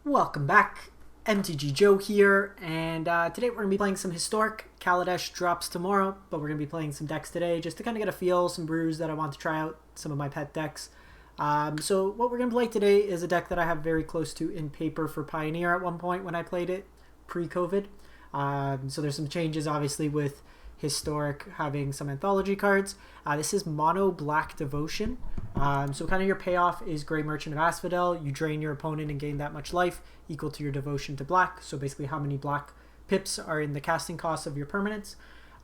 Welcome back, MTG Joe here, and today we're going to be playing some Historic. Kaladesh drops tomorrow, but we're going to be playing some decks today just to kind of get a feel, some brews that I want to try out, some of my pet decks. So what we're going to play today is a deck that I have very close to in paper for Pioneer at one point when I played it, pre-COVID. So there's some changes obviously with Historic having some anthology cards. This is Mono Black Devotion. So kind of your payoff is Grey Merchant of Asphodel. You drain your opponent and gain that much life, equal to your devotion to black. So basically how many black pips are in the casting cost of your permanents.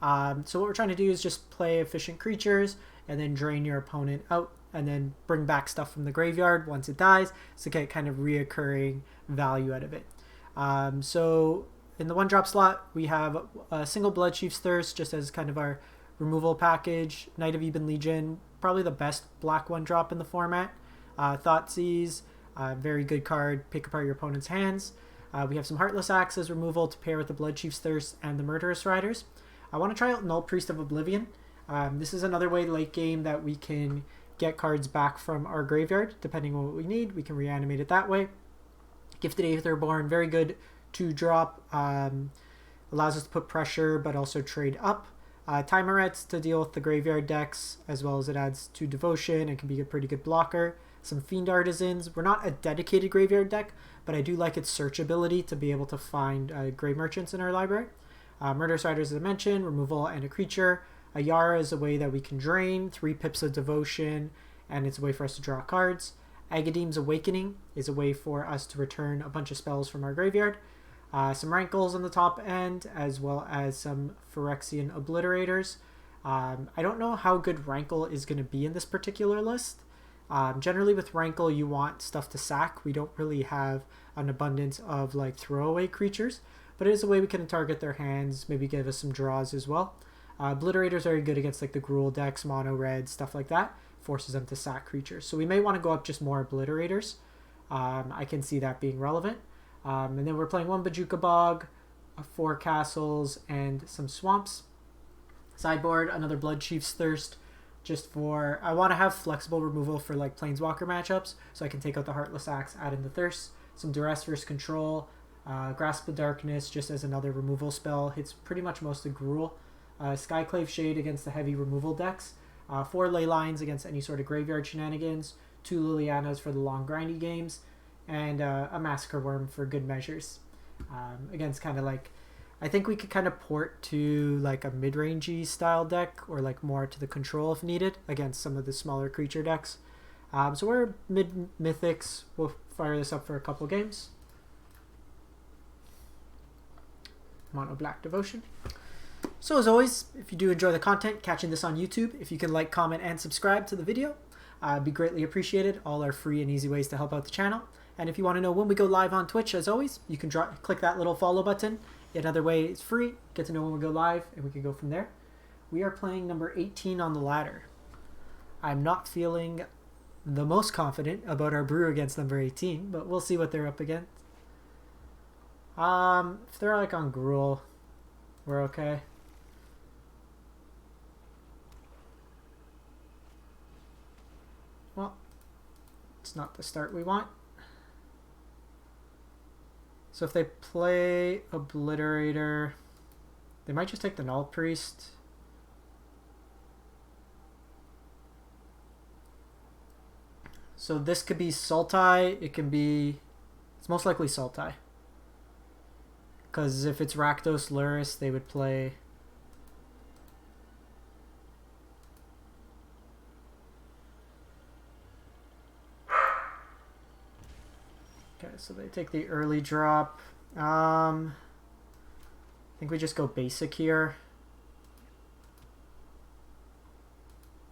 So what we're trying to do is just play efficient creatures and then drain your opponent out and then bring back stuff from the graveyard once it dies to get kind of reoccurring value out of it. So in the 1-drop slot, we have a single Bloodchief's Thirst just as kind of our removal package. Knight of Ebon Legion, probably the best black 1-drop in the format. Thoughtseize, very good card, pick apart your opponent's hands. We have some Heartless Axe as removal to pair with the Bloodchief's Thirst and the Murderous Riders. I want to try out Null Priest of Oblivion. This is another way late game that we can get cards back from our graveyard, depending on what we need. We can reanimate it that way. Gifted Aetherborn, very good 2-drop, allows us to put pressure but also trade up. Timerets to deal with the graveyard decks, as well as it adds 2 devotion and can be a pretty good blocker. Some Fiend Artisans. We're not a dedicated graveyard deck, but I do like its search ability to be able to find Grey Merchants in our library. Murderous Riders, as I mentioned, removal and a creature. A Yara is a way that we can drain, 3 pips of devotion, and it's a way for us to draw cards. Agadeem's Awakening is a way for us to return a bunch of spells from our graveyard. Some Rankles on the top end, as well as some Phyrexian Obliterators. I don't know how good Rankle is going to be in this particular list. Generally with Rankle, you want stuff to sack. We don't really have an abundance of like throwaway creatures, but it is a way we can target their hands, maybe give us some draws as well. Obliterators are very good against like the Gruul decks, mono red, stuff like that. Forces them to sack creatures. So we may want to go up just more Obliterators. I can see that being relevant. And then we're playing 1 Bojuka Bog, 4 castles, and some swamps. Sideboard, another Bloodchief's Thirst, just for... I want to have flexible removal for like Planeswalker matchups, so I can take out the Heartless Axe, add in the Thirst. Some Duress versus Control, Grasp of Darkness, just as another removal spell. Hits pretty much most of Gruul. Skyclave Shade against the heavy removal decks. 4 Ley Lines against any sort of graveyard shenanigans. 2 Lilianas for the long grindy games. And a Massacre Worm for good measures. Against kind of like, I think we could kind of port to like a mid-rangey style deck or like more to the control if needed against some of the smaller creature decks. So we're mid-mythics. We'll fire this up for a couple games. Mono Black Devotion. So as always, if you do enjoy the content, catching this on YouTube, if you can like, comment, and subscribe to the video, it'd be greatly appreciated. All are free and easy ways to help out the channel. And if you want to know when we go live on Twitch, as always, you can click that little follow button. Another way is free. Get to know when we go live, and we can go from there. We are playing number 18 on the ladder. I'm not feeling the most confident about our brew against number 18, but we'll see what they're up against. If they're like on Gruul, we're okay. Well, it's not the start we want. So if they play Obliterator, they might just take the Null Priest. So this could be Sultai. It can be... It's most likely Sultai. Because if it's Rakdos Luris, they would play... Okay, so they take the early drop. I think we just go basic here.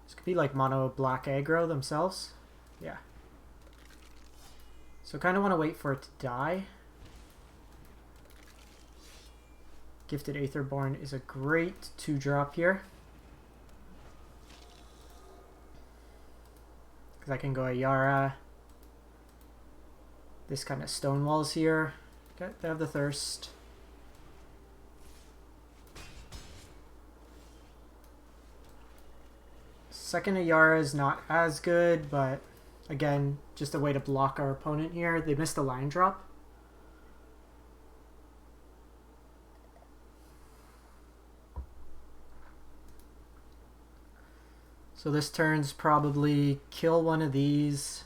This could be like mono black aggro themselves. Yeah. So kind of want to wait for it to die. Gifted Aetherborn is a great 2-drop here. Because I can go Ayara. This kind of stonewalls here. Okay, they have the Thirst. Second Ayara is not as good, but again, just a way to block our opponent here. They missed a line drop. So this turn's probably kill one of these.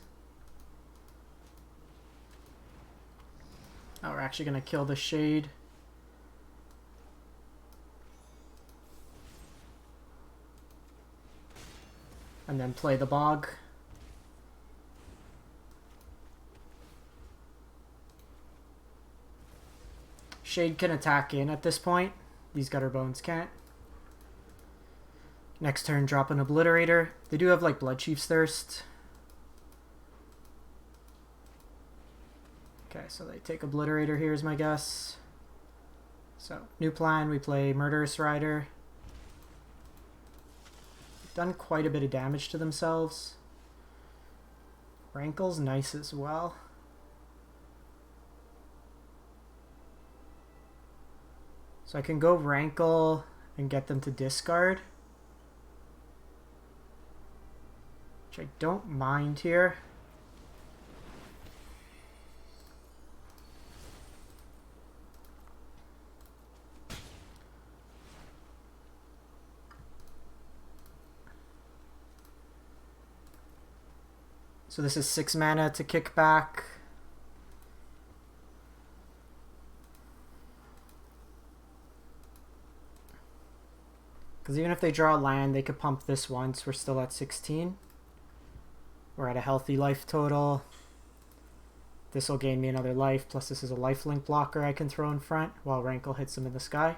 Oh, we're actually going to kill the Shade. And then play the Bog. Shade can attack in at this point. These Gutter Bones can't. Next turn, drop an Obliterator. They do have like Bloodchief's Thirst. Okay, so they take Obliterator here is my guess. So, new plan, we play Murderous Rider. Done quite a bit of damage to themselves. Rankle's nice as well. So I can go Rankle and get them to discard. Which I don't mind here. So this is 6 mana to kick back. Because even if they draw land, they could pump this once. We're still at 16. We're at a healthy life total. This will gain me another life, plus this is a lifelink blocker I can throw in front while Rankle hits him in the sky.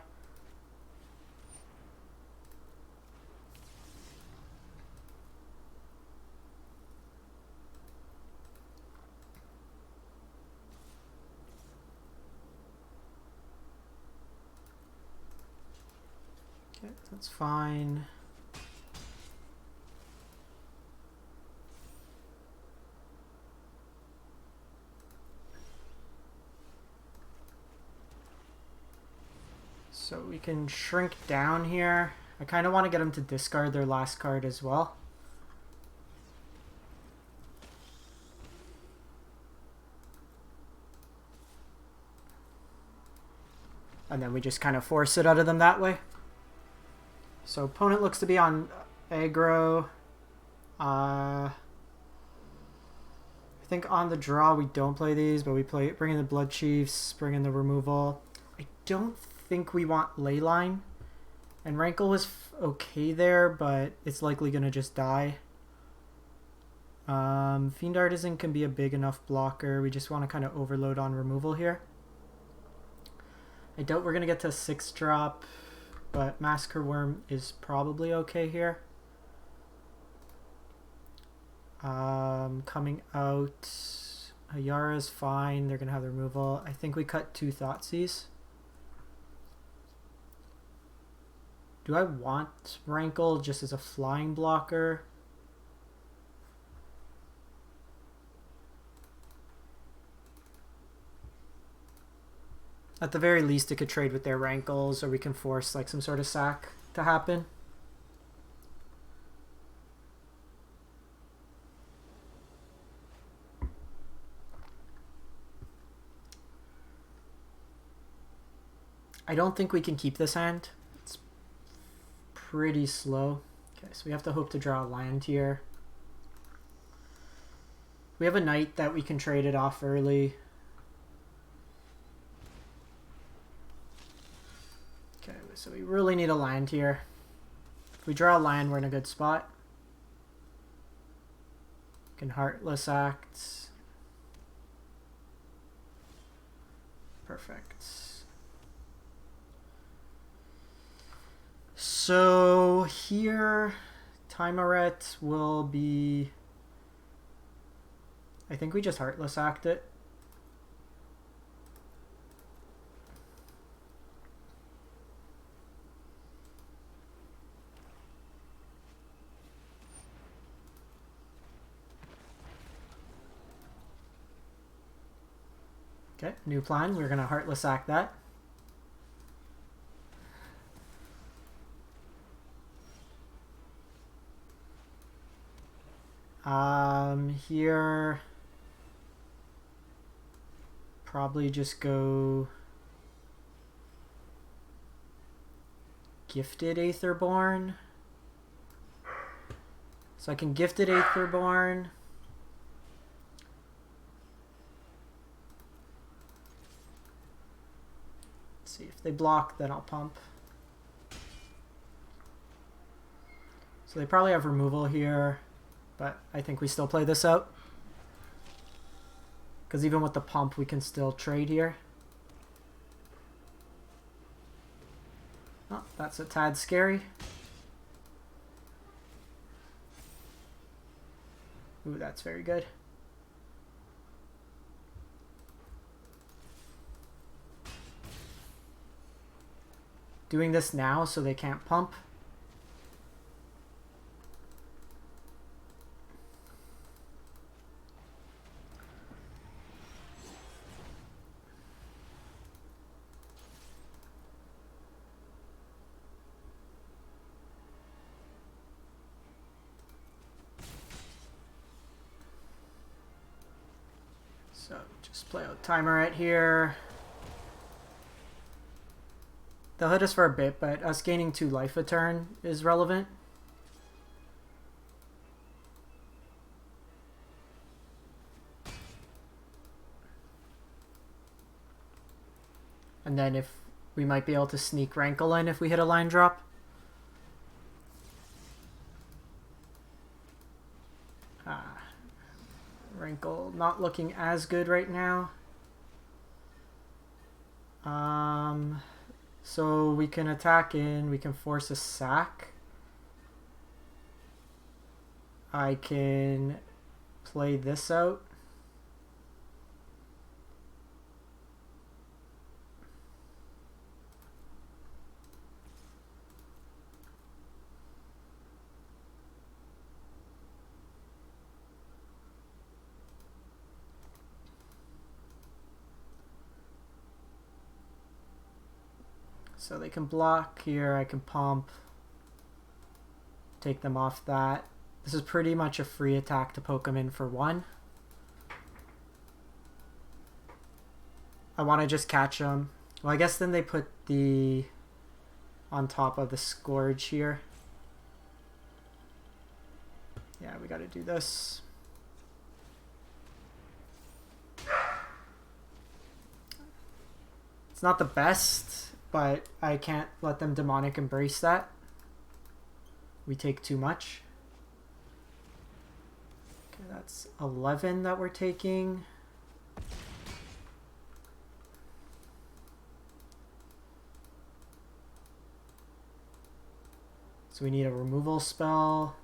Okay, that's fine. So we can shrink down here. I kind of want to get them to discard their last card as well. And then we just kind of force it out of them that way. So opponent looks to be on aggro. I think on the draw we don't play these, but we bring in the Blood Chiefs, bring in the removal. I don't think we want Leyline. And Rankle was okay there, but it's likely going to just die. Fiend Artisan can be a big enough blocker. We just want to kind of overload on removal here. I doubt we're going to get to 6-drop, but Massacre Worm is probably okay here. Coming out, Ayara's fine. They're going to have the removal. I think we cut 2 Thoughtseize. Do I want Rankle just as a flying blocker? At the very least, it could trade with their Rankles, or we can force like some sort of sack to happen. I don't think we can keep this hand. It's pretty slow. Okay, so we have to hope to draw a land here. We have a knight that we can trade it off early. Okay, so we really need a land here. If we draw a land, we're in a good spot. We can Heartless Act. Perfect. So here, Timaret will be... I think we just Heartless Act it. Okay, new plan. We're going to Heartless Act that. Here, probably just go Gifted Aetherborn. So I can Gifted Aetherborn. Let's see, if they block, then I'll pump. So they probably have removal here, but I think we still play this out. Because even with the pump, we can still trade here. Oh, that's a tad scary. Ooh, that's very good. Doing this now so they can't pump. So just play out timer right here. They'll hit us for a bit, but us gaining 2 life a turn is relevant. And then if we might be able to sneak Rankle in if we hit a line drop. Rankle not looking as good right now. So we can attack in, we can force a sack. I can play this out. So they can block here, I can pump, take them off that. This is pretty much a free attack to poke them in for 1. I want to just catch them. Well, I guess then they put the on top of the Scourge here. Yeah, we got to do this. It's not the best, but I can't let them Demonic Embrace that. We take too much. Okay, that's 11 that we're taking. So we need a removal spell.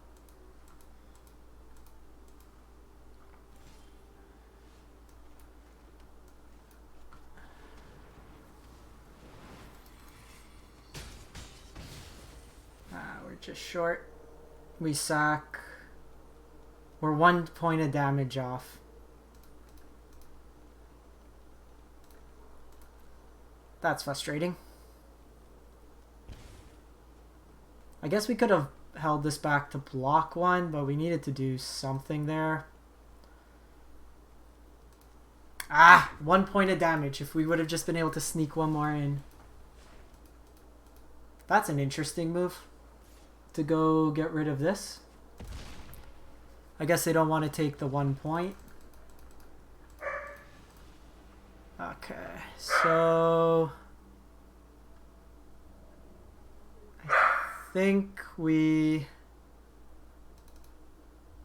We're just short. We sack. We're 1 point of damage off. That's frustrating. I guess we could have held this back to block 1, but we needed to do something there. 1 point of damage. If we would have just been able to sneak 1 more in. That's an interesting move. To go get rid of this. I guess they don't want to take the 1 point. Okay, so I think we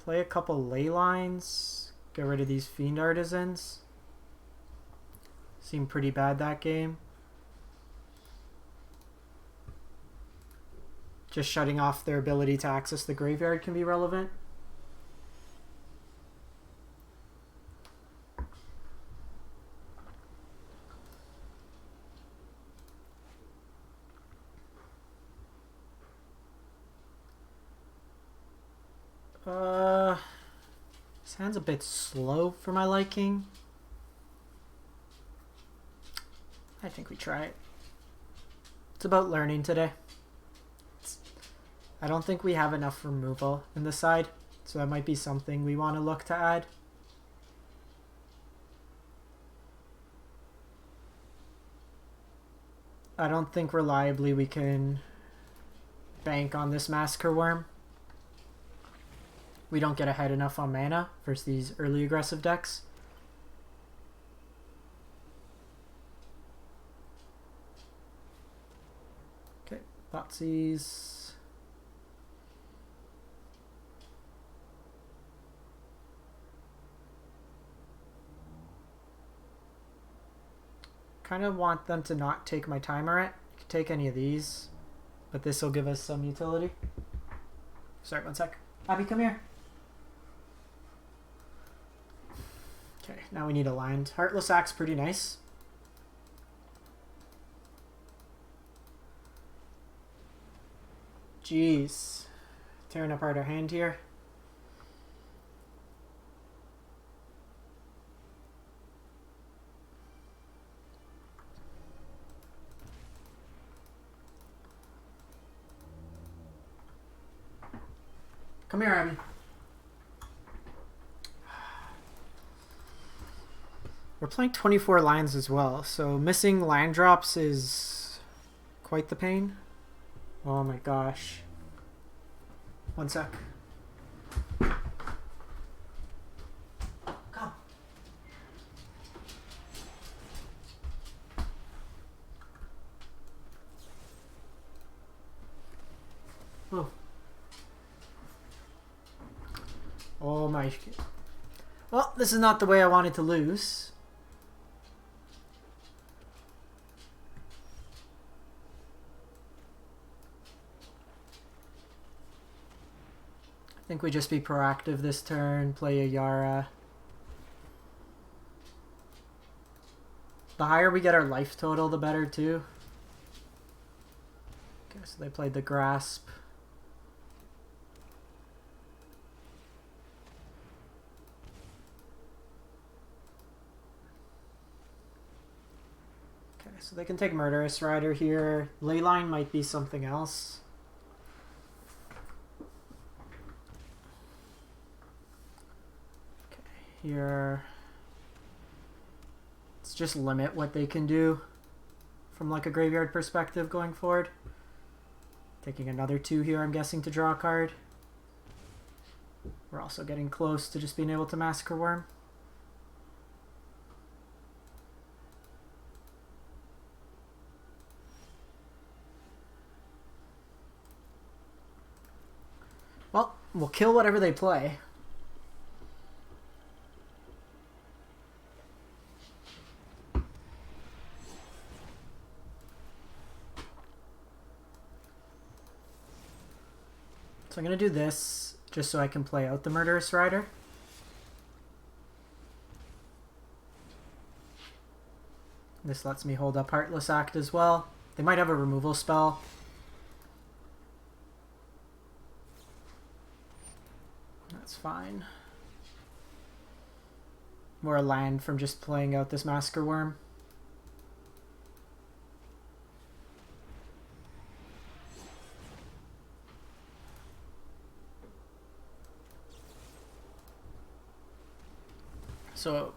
play a couple ley lines, get rid of these Fiend Artisans. Seemed pretty bad that game. Just shutting off their ability to access the graveyard can be relevant. This hand's a bit slow for my liking. I think we try it. It's about learning today. I don't think we have enough removal in the side, so that might be something we want to look to add. I don't think reliably we can bank on this Massacre Worm. we don't get ahead enough on mana versus these early aggressive decks. Okay, Thoughtseize. Kind of want them to not take my timer. You can take any of these, but this will give us some utility. Sorry, one sec. Abby, come here. Okay, now we need a land. Heartless Act's pretty nice. Jeez. Tearing apart our hand here. Come here, Abby. We're playing 24 lands as well, so missing land drops is quite the pain. Oh my gosh. One sec. Come. Oh. Oh my... Well, this is not the way I wanted to lose. I think we just be proactive this turn, play a Yara. The higher we get our life total, the better too. Okay, so they played the Grasp. So they can take Murderous Rider here. Leyline might be something else. Okay, here. Let's just limit what they can do from like a graveyard perspective going forward. Taking another 2 here, I'm guessing, to draw a card. We're also getting close to just being able to Massacre Worm. Well, we'll kill whatever they play. So I'm going to do this just so I can play out the Murderous Rider. This lets me hold up Heartless Act as well. They might have a removal spell. That's fine. More land from just playing out this Massacre Worm. So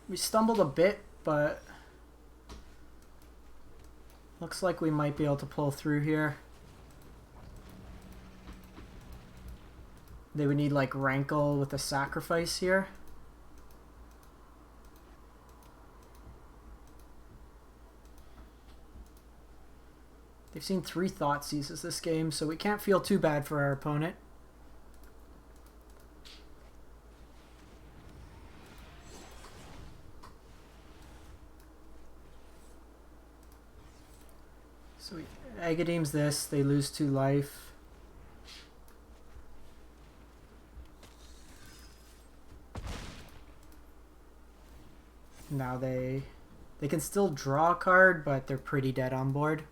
we stumbled a bit, but looks like we might be able to pull through here. They would need like Rankle with a sacrifice here. They've seen 3 Thoughtseizes this game, so we can't feel too bad for our opponent. So we Agadeem's this, they lose 2 life. Now they can still draw a card, but they're pretty dead on board.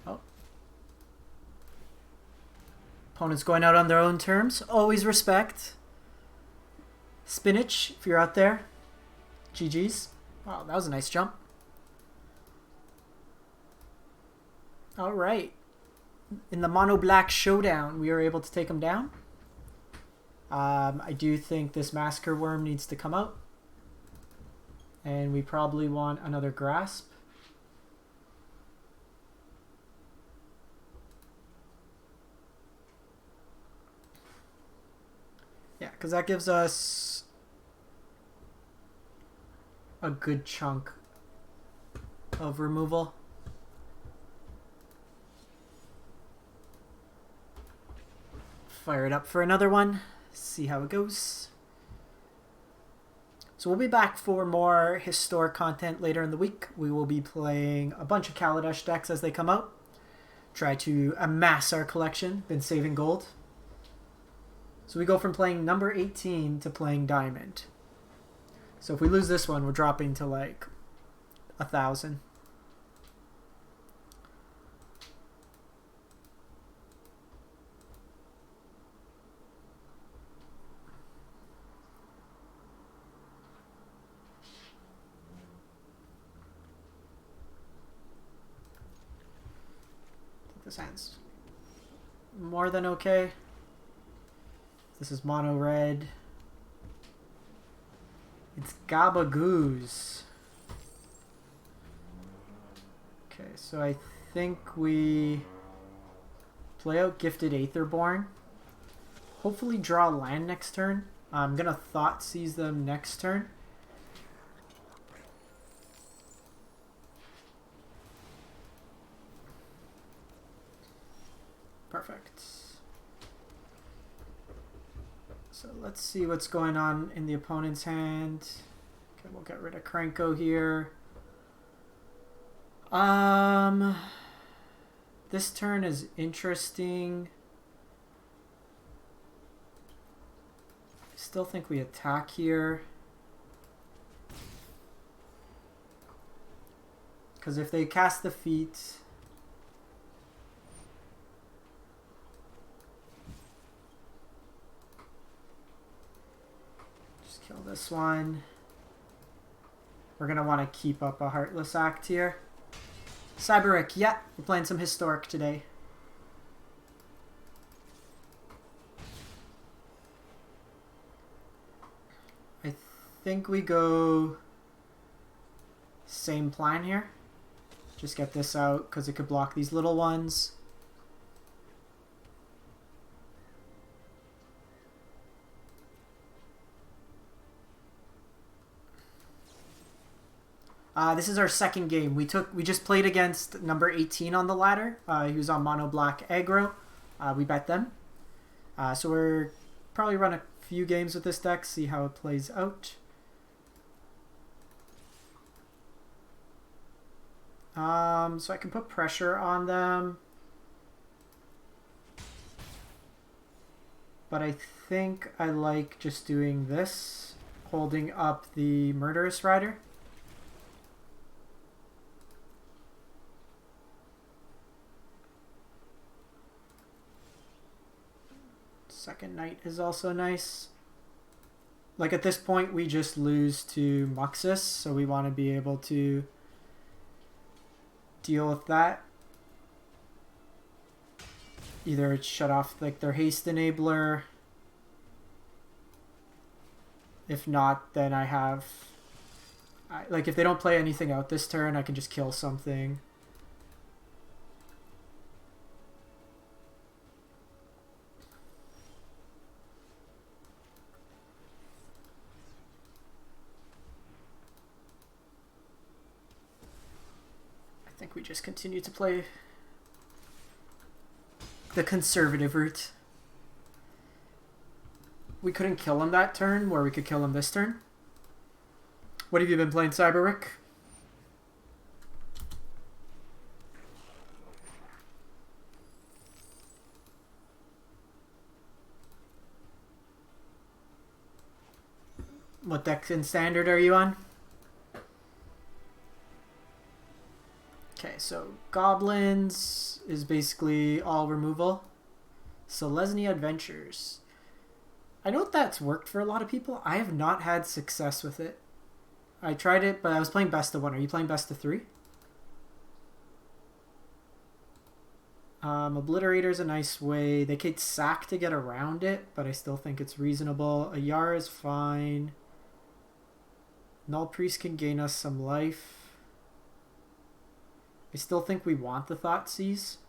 Oh. Opponent's going out on their own terms. Always respect. Spinach, if you're out there. GG's. Wow, that was a nice jump. Alright. In the Mono Black Showdown, we were able to take him down. I do think this Massacre Worm needs to come out. And we probably want another Grasp. because that gives us a good chunk of removal. Fire it up for another one. See how it goes. So we'll be back for more historic content later in the week. We will be playing a bunch of Kaladesh decks as they come out. Try to amass our collection. Been saving gold. So we go from playing number 18 to playing Diamond. So if we lose this one, we're dropping to like 1,000. This hand's more than okay. This is mono red. It's Gabagoos. Okay, so I think we play out Gifted Aetherborn. Hopefully draw land next turn. I'm gonna Thought Seize them next turn. Perfect. So let's see what's going on in the opponent's hand. Okay, we'll get rid of Krenko here. This turn is interesting. I still think we attack here. Because if they cast the feat, kill this one. We're going to want to keep up a Heartless Act here. Cyberic, yeah, we're playing some Historic today. I think we go same plan here. Just get this out because it could block these little ones. This is our second game. We just played against number 18 on the ladder. He was on mono black aggro. We bet them. So we're probably run a few games with this deck, see how it plays out. So I can put pressure on them. But I think I like just doing this, holding up the Murderous Rider. Second Knight is also nice. Like at this point we just lose to Muxus, so we want to be able to deal with that. Either it's shut off like their haste enabler. If not, then I have like if they don't play anything out this turn, I can just kill something. I think we just continue to play the conservative route. We couldn't kill him that turn, where we could kill him this turn. What have you been playing, Cyberic? What deck in Standard are you on? Okay, so Goblins is basically all removal. Selesnya Adventures. I know that's worked for a lot of people. I have not had success with it. I tried it, but I was playing best of 1. Are you playing best of 3? Obliterator's a nice way. They could sack to get around it, but I still think it's reasonable. Ayara is fine. Null Priest can gain us some life. I still think we want the Thought Seize.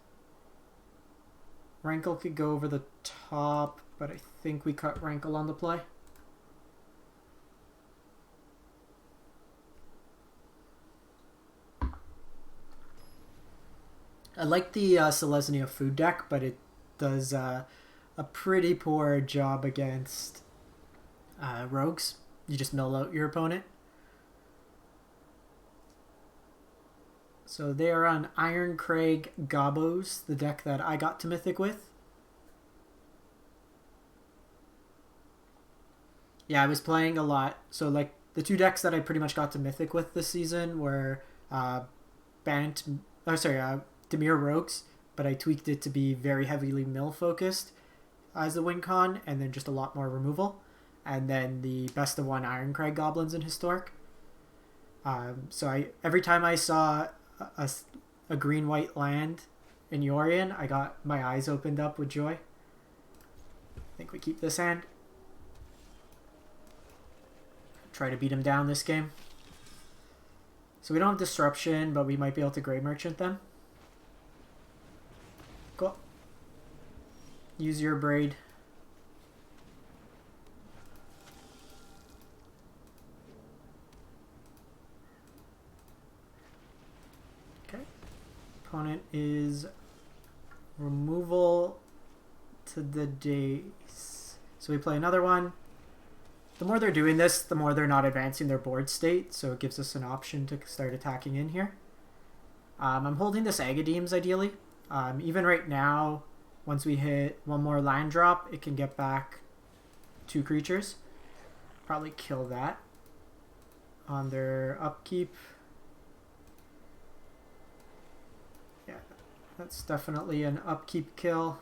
Rankle could go over the top, but I think we cut Rankle on the play. I like the Selesnya food deck, but it does a pretty poor job against rogues. You just mill out your opponent. So they are on Iron Crag Gobos, the deck that I got to Mythic with. Yeah, I was playing a lot. So like the two decks that I pretty much got to Mythic with this season were Dimir Rogues, but I tweaked it to be very heavily mill focused as the win con, and then just a lot more removal. And then the best of one Iron Crag Goblins in Historic. So every time I saw a green-white land in Yorion, I got my eyes opened up with joy. I think we keep this hand. Try to beat him down this game. So we don't have Disruption, but we might be able to Grey Merchant them. Cool. Use your Braid. Okay. Opponent is removal to the days. So we play another one. The more they're doing this, the more they're not advancing their board state, so it gives us an option to start attacking in here. I'm holding this Agadeems ideally. Even right now, once we hit one more land drop, it can get back 2 creatures. Probably kill that on their upkeep. Yeah, that's definitely an upkeep kill.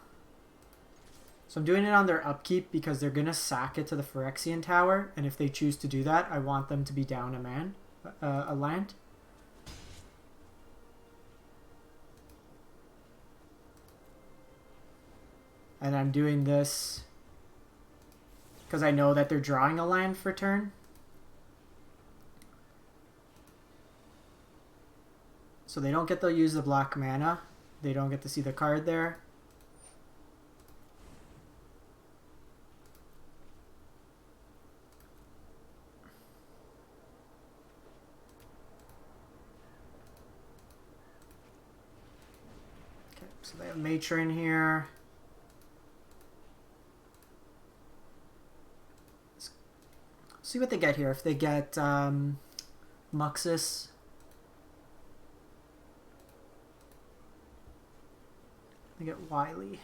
So I'm doing it on their upkeep because they're going to sack it to the Phyrexian Tower, and if they choose to do that, I want them to be down a land. And I'm doing this because I know that they're drawing a land for turn. So they don't get to use the black mana. They don't get to see the card there. Okay, so they have Matron here. See what they get here. If they get Muxus, they get Wily.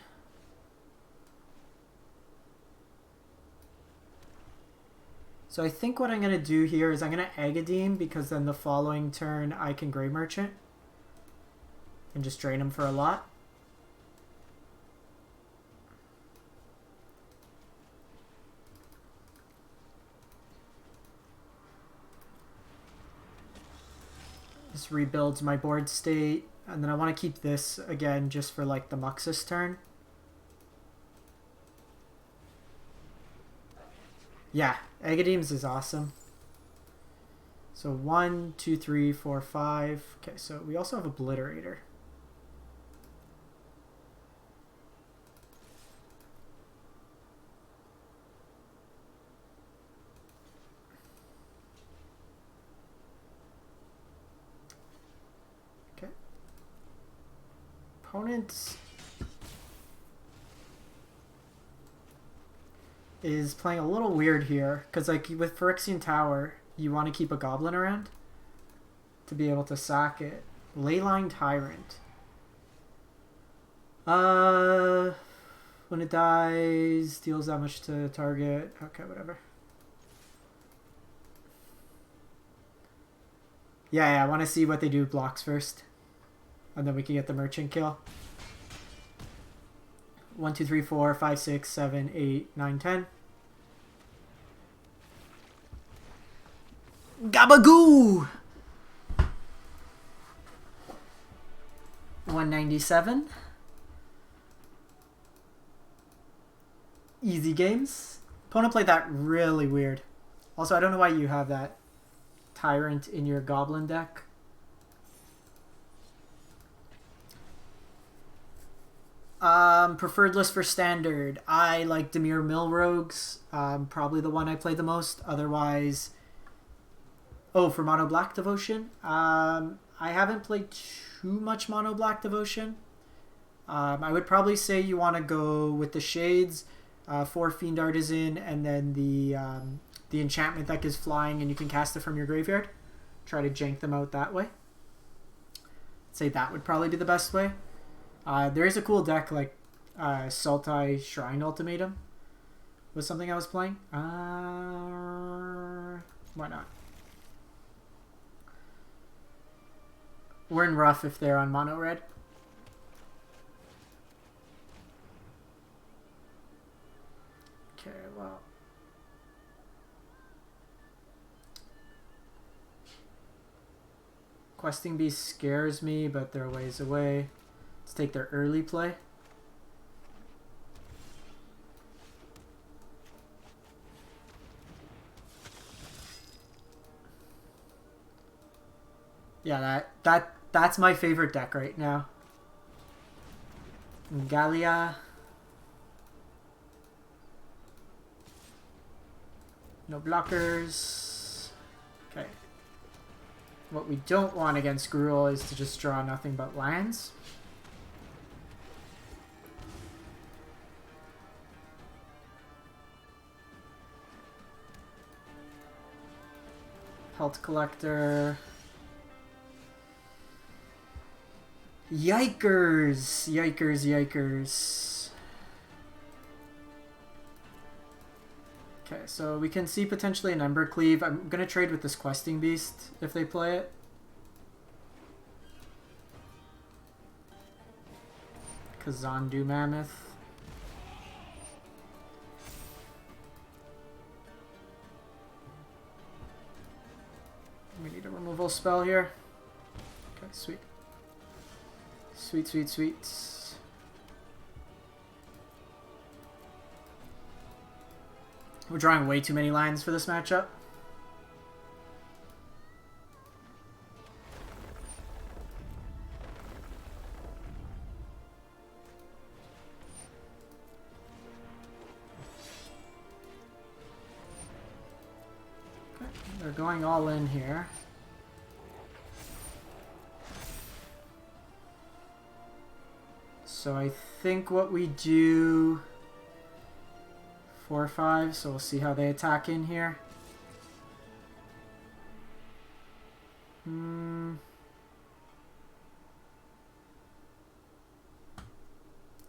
So I think what I'm going to do here is I'm going to Agadeem, because then the following turn I can Grey Merchant and just drain him for a lot. This rebuilds my board state, and then I want to keep this again just for like the Muxus turn. Yeah, Agadeems is awesome. So 1, 2, 3, 4, 5. Okay, so we also have Obliterator. Opponent is playing a little weird here, because like with Phyrexian Tower, you want to keep a goblin around to be able to sack it. Leyline Tyrant. When it dies, deals that much to target. Okay, whatever. Yeah, I want to see what they do blocks first. And then we can get the merchant kill. 1, 2, 3, 4, 5, 6, 7, 8, 9, 10. Gabagoo! 197. Easy games. Opponent played that really weird. Also, I don't know why you have that Tyrant in your Goblin deck. Preferred list for standard. I like Dimir Mill Rogues. Probably the one I play the most. Otherwise, oh, for Mono Black Devotion. I haven't played too much Mono Black Devotion. I would probably say you want to go with the Shades, 4 Fiend Artisan, and then the enchantment that gives flying, and you can cast it from your graveyard. Try to jank them out that way. I'd say that would probably be the best way. There is a cool deck like Sultai Shrine Ultimatum was something I was playing. Why not? We're in rough if they're on mono red. Okay, well. Questing Beast scares me, but they're ways away. Let's take their early play. Yeah, that's my favorite deck right now. Gallia. No blockers. Okay. What we don't want against Gruul is to just draw nothing but lands. Pelt Collector. Yikers! Yikers, yikers. Okay, so we can see potentially an Embercleave. I'm going to trade with this Questing Beast if they play it. Kazandu Mammoth. We need a removal spell here. Okay, sweet. Sweet, sweet, sweet. We're drawing way too many lines for this matchup. Okay, they're going all in here. So I think what we do 4 or 5, so we'll see how they attack in here.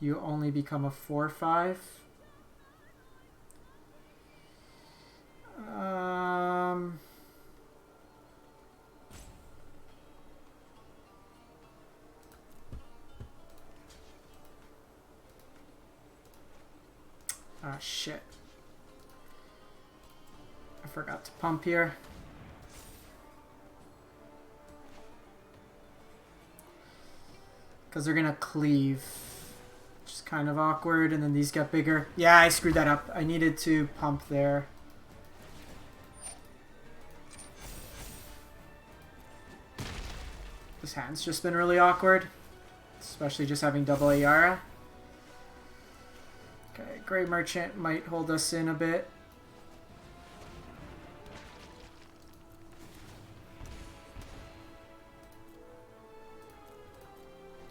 You only become a 4/5. Ah, shit. I forgot to pump here. Because they're going to cleave. Which is kind of awkward, and then these get bigger. Yeah, I screwed that up. I needed to pump there. This hand's just been really awkward. Especially just having double Ayara. Okay, Grey Merchant might hold us in a bit.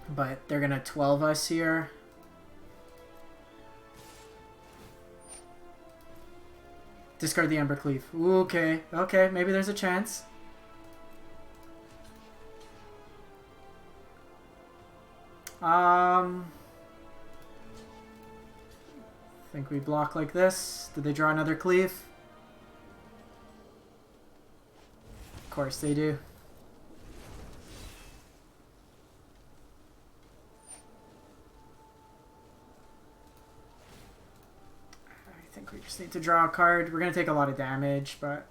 But they're gonna 12 us here. Discard the Embercleave. Ooh, okay, okay, maybe there's a chance. I think we block like this. Did they draw another cleave? Of course they do. I think we just need to draw a card. We're going to take a lot of damage, but...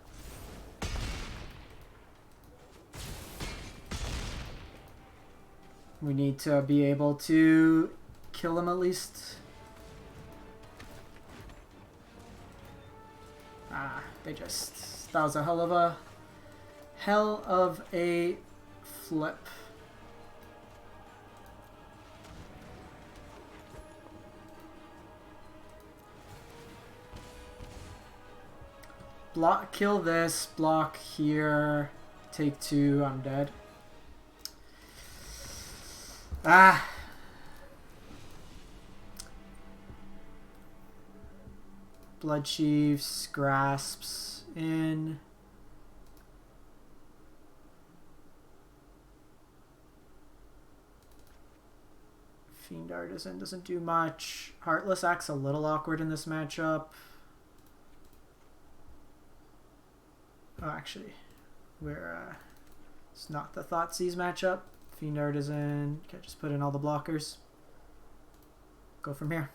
we need to be able to kill him at least. Ah, they just... that was a hell of a flip. Block, kill this, block here, take 2, I'm dead. Ah. Blood Chiefs, grasps in. Fiend Artisan doesn't do much. Heartless acts a little awkward in this matchup. Oh, actually, it's not the Thoughtseize matchup. Fiend Artisan, okay, just put in all the blockers. Go from here.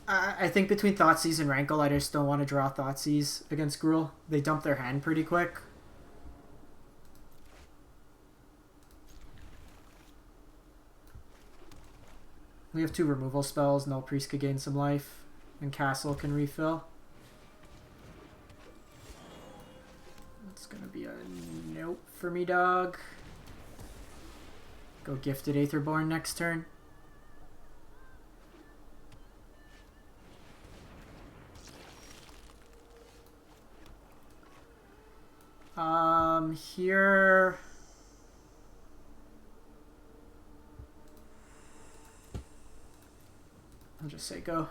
I think between Thoughtseize and Rankle, I just don't want to draw Thoughtseize against Gruul. They dump their hand pretty quick. We have 2 removal spells. Null Priest could gain some life. And Castle can refill. It's going to be a nope for me, dog. Go Gifted Aetherborn next turn. Here... I'll just say go.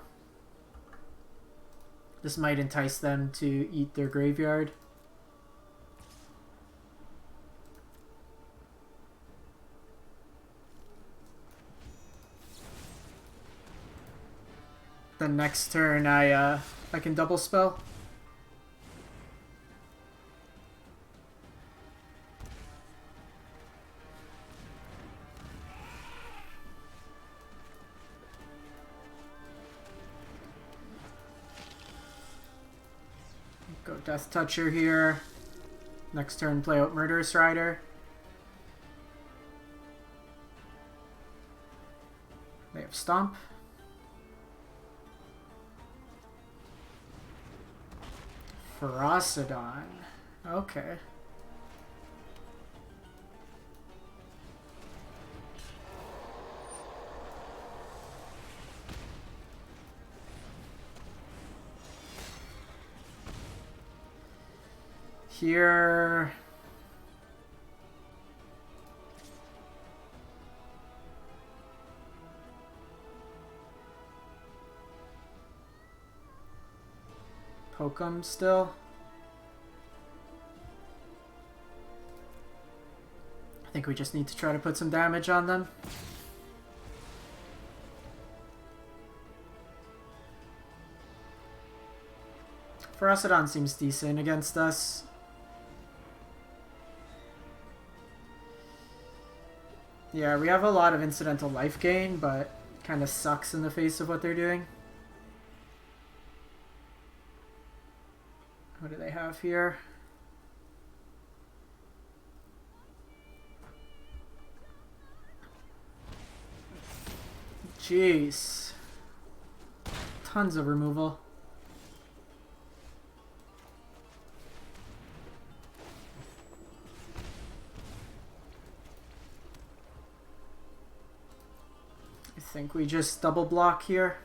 This might entice them to eat their graveyard. The next turn I can double spell. Go Death Toucher here. Next turn, play out Murderous Rider. They have Stomp. Ferocidon. Okay. Here... Poke 'em still. I think we just need to try to put some damage on them. Ferocidon seems decent against us. Yeah, we have a lot of incidental life gain, but kind of sucks in the face of what they're doing. What do they have here? Jeez. Tons of removal. I think we just double block here.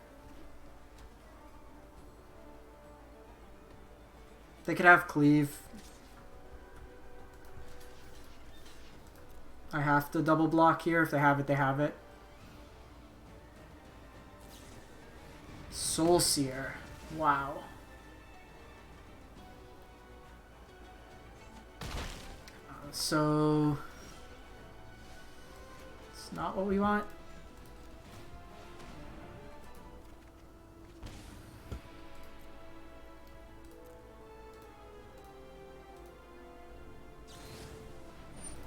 They could have Cleave. I have to double block here. If they have it, they have it. Soulseer. Wow. So... it's not what we want.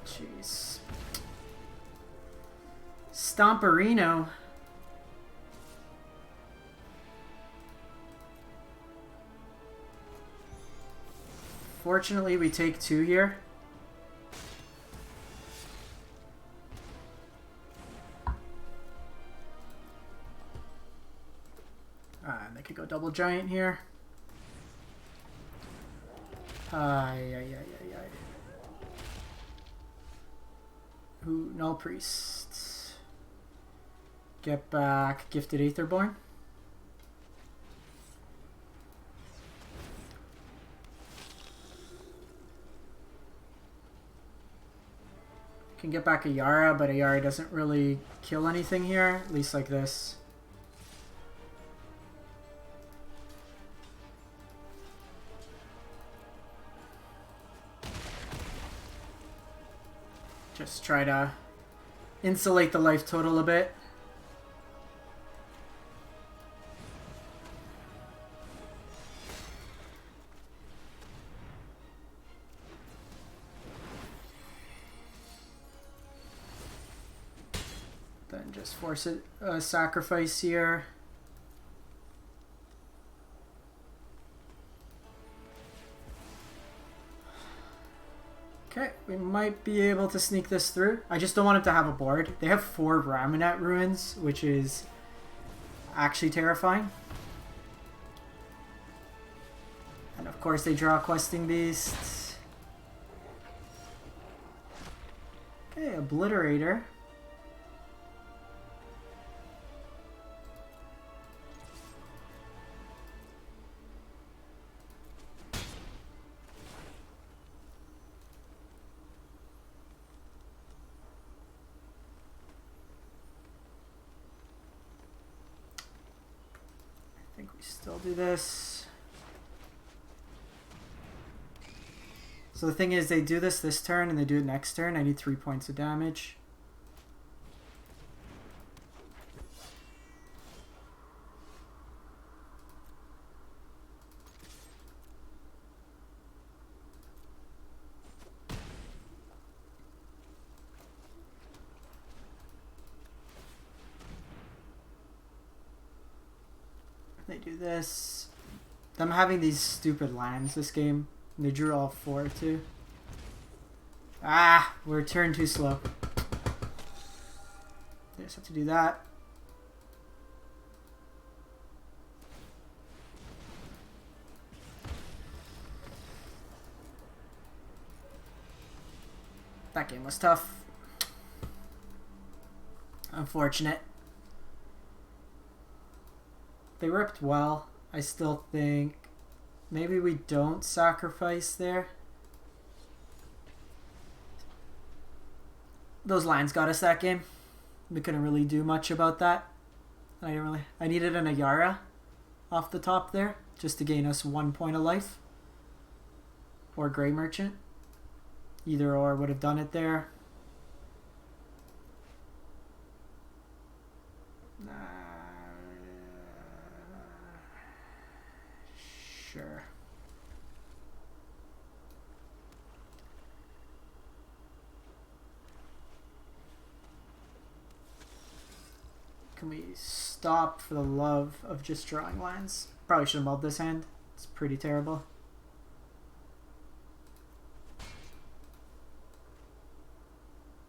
Jeez. Stomperino. Fortunately, we take 2 here. And they could go double giant here. Who? Null Priest. Get back Gifted Aetherborn. can get back a Yara, but a Yara doesn't really kill anything here, at least like this. Just try to insulate the life total a bit. Then just force a sacrifice here. Okay, we might be able to sneak this through. I just don't want him to have a board. They have 4 Ramonette ruins, which is actually terrifying. And of course they draw Questing Beast. Okay, Obliterator. I think we still do this. So the thing is, they do this turn and they do it next turn. I need 3 points of damage. They do this. Them having these stupid lands this game. They drew all 4 too. Ah, we're turned too slow. They just have to do that. That game was tough. Unfortunate. They ripped well. I still think maybe we don't sacrifice there. Those lines got us that game. We couldn't really do much about that. I needed an Ayara off the top there just to gain us 1 point of life. Or Grey Merchant. Either or would have done it there. Sure. Can we stop for the love of just drawing lands? Probably should have mulled this hand. It's pretty terrible.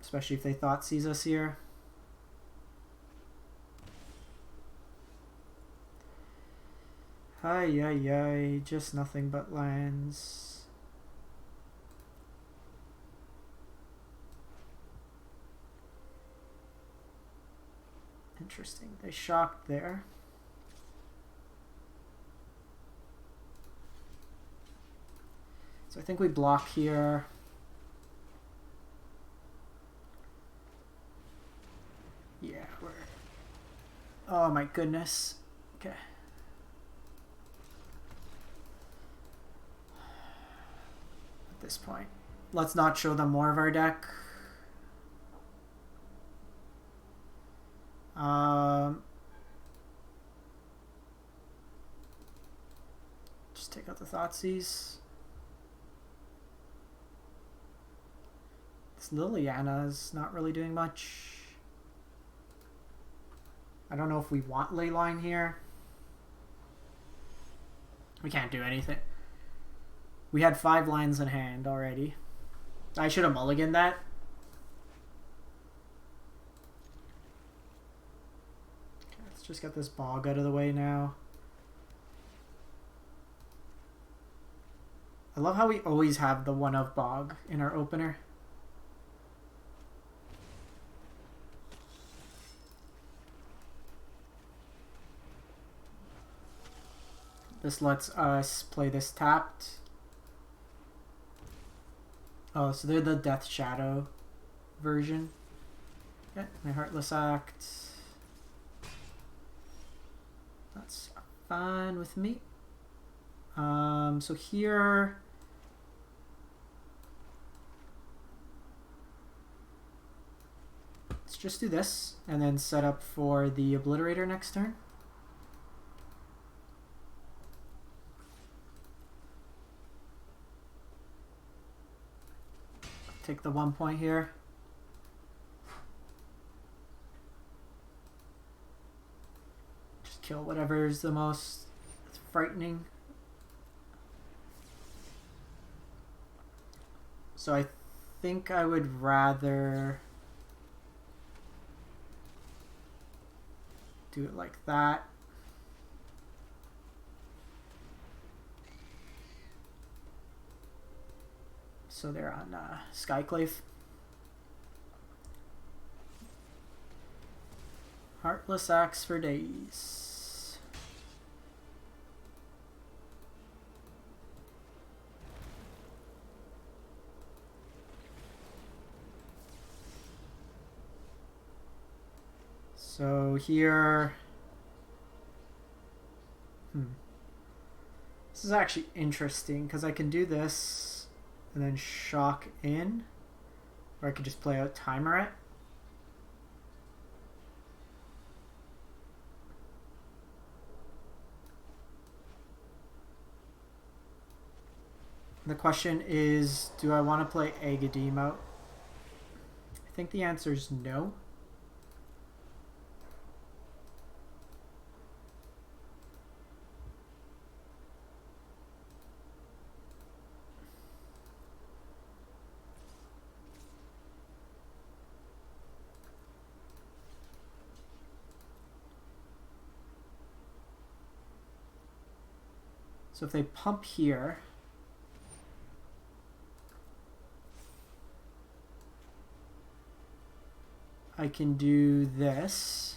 Especially if they thought sees us here. Ay, just nothing but lands. Interesting. They shocked there. So I think we block here. Yeah, we're... Oh my goodness. Okay. This point. Let's not show them more of our deck. Just take out the Thoughtseize. This Liliana's not really doing much. I don't know if we want Leyline here. We can't do anything. We had 5 lines in hand already. I should have mulliganed that. Okay, let's just get this bog out of the way now. I love how we always have the 1 of bog in our opener. This lets us play this tapped. Oh, so they're the Death Shadow version. Okay, my Heartless Act. That's fine with me. So here, let's just do this and then set up for the Obliterator next turn. Take the 1 point here. Just kill whatever is the most frightening. So I think I would rather do it like that. So they're on Skyclave. Heartless Axe for days. So here, this is actually interesting because I can do this and then shock in, or I could just play out Timer it. The question is, do I want to play Agadim out? I think the answer is no. So if they pump here, I can do this.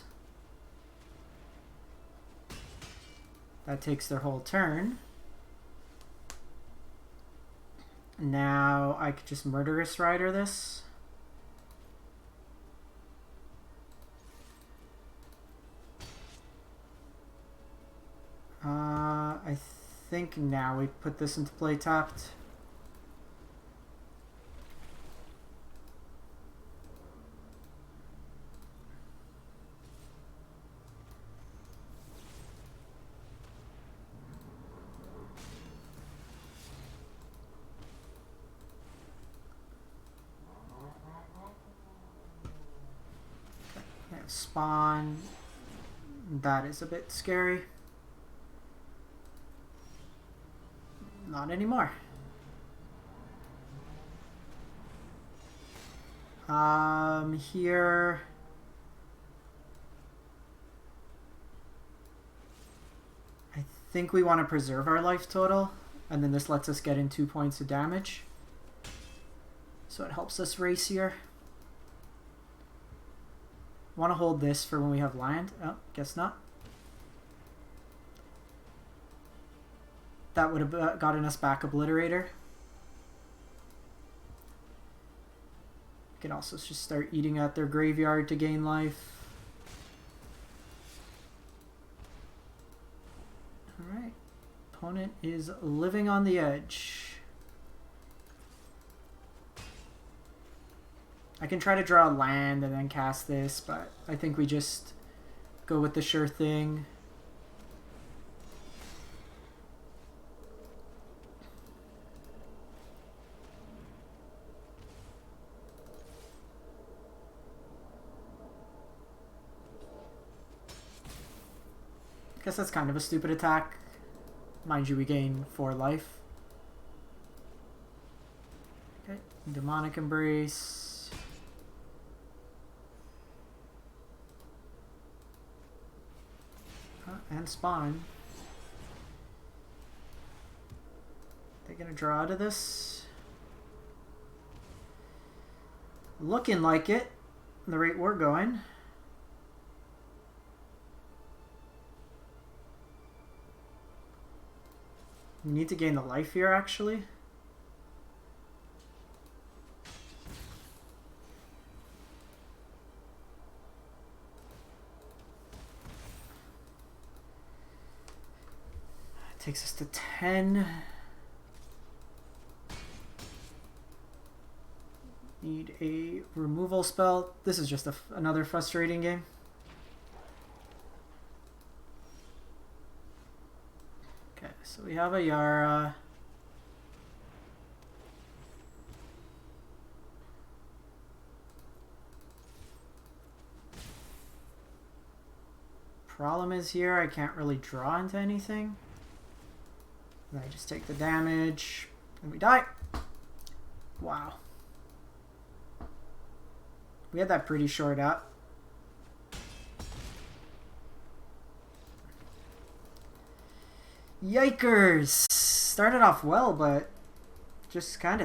That takes their whole turn. Now I could just Murderous Rider this. I think now we put this into play tapped. Okay, spawn. That is a bit scary. Not anymore. Here. I think we want to preserve our life total, and then this lets us get in 2 points of damage. So it helps us race here. Want to hold this for when we have land? Oh, guess not. That would have gotten us back Obliterator. We can also just start eating at their graveyard to gain life. Alright. Opponent is living on the edge. I can try to draw land and then cast this, but I think we just go with the sure thing. Guess that's kind of a stupid attack. Mind you, we gain 4 life. Okay, Demonic Embrace. And spawn. They're gonna draw out of this. Looking like it, the rate we're going. We need to gain the life here, actually. Takes us to 10. Need a removal spell. This is just another frustrating game. Okay, so we have a Yara. Problem is here, I can't really draw into anything. And I just take the damage, and we die. Wow. We had that pretty short up. Yikers! Started off well, but just kind of